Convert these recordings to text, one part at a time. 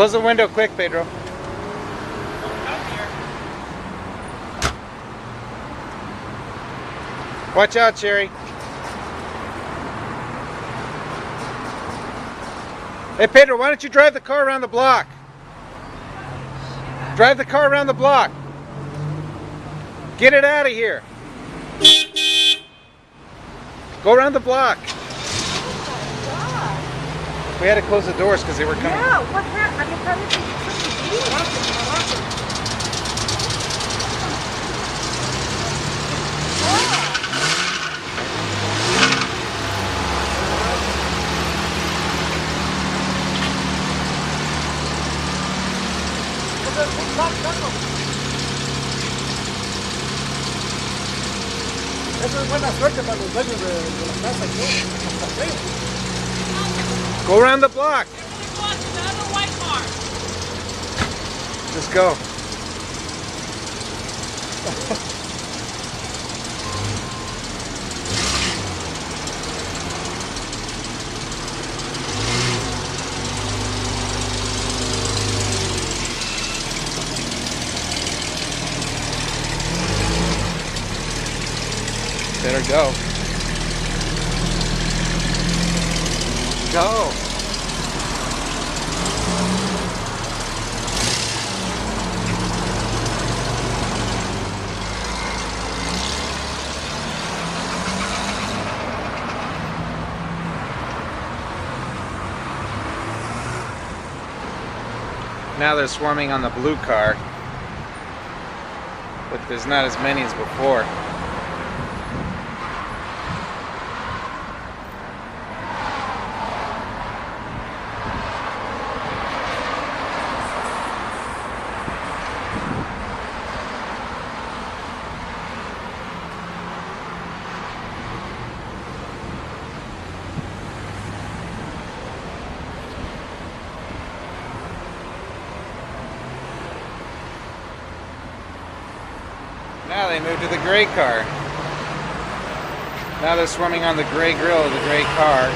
Close the window quick, Pedro. Watch out, Cherry. Hey, Pedro, why don't you drive the car around the block? Drive the car around the block. Get it out of here. Go around the block. We had to close the doors because they were coming. Yeah, what happened? I mean, probably Eso es buena suerte para los dueños de la casa. Go around the block. Just go. Better go. Go. Now they're swarming on the blue car, but there's not as many as before. Now they moved to the gray car. Now they're swarming on the gray grill of the gray car.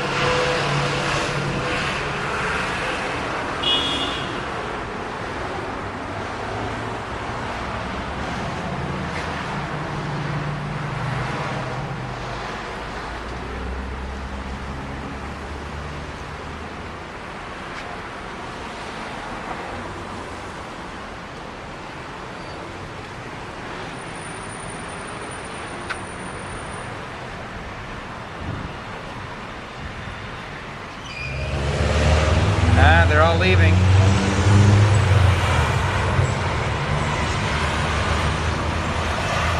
They're all leaving.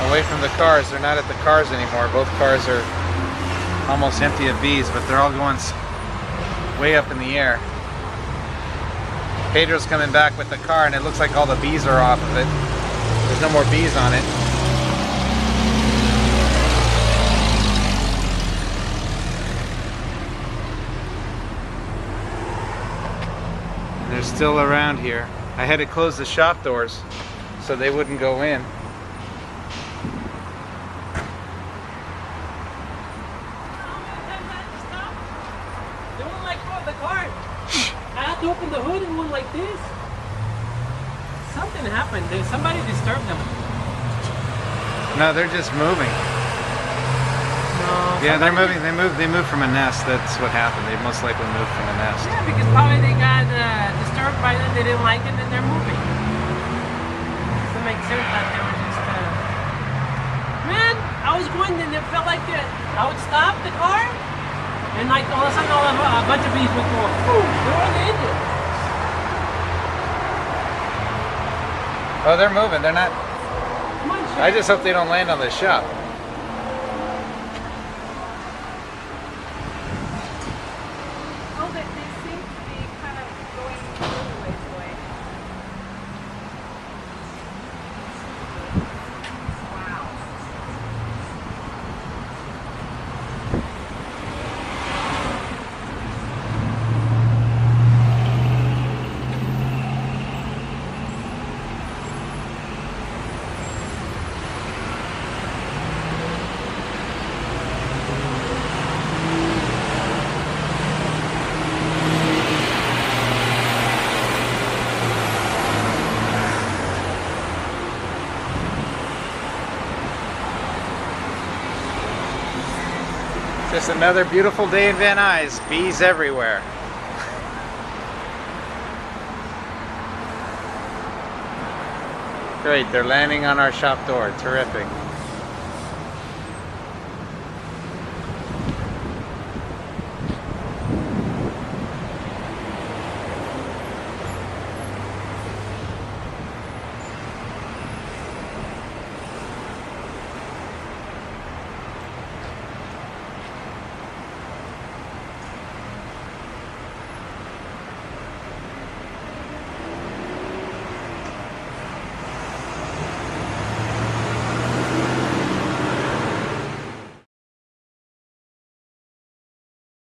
Away from the cars. They're not at the cars anymore. Both cars are almost empty of bees, but they're all going way up in the air. Pedro's coming back with the car, and it looks like all the bees are off of it. There's no more bees on it. They're still around here. I had to close the shop doors so they wouldn't go in. They won't like go the car. I had to open the hood and went like this. Something happened. Somebody disturbed them. No, they're just moving. No. Yeah, they're moving. They moved from a nest. That's what happened. They most likely moved from a nest. Yeah, because probably they got disturbed by them. They didn't like it, and they're moving. Doesn't make sense that they were just. Man, I was going, and it felt like I would stop the car, and like all of a sudden, a bunch of bees would go. Boom! They're on the engine. Oh, they're moving. They're not. Come on, I just hope they don't land on the shop. oh, they seem to be kind of going further ways away. Wow. Just another beautiful day in Van Nuys. Bees everywhere. Great, they're landing on our shop door. Terrific.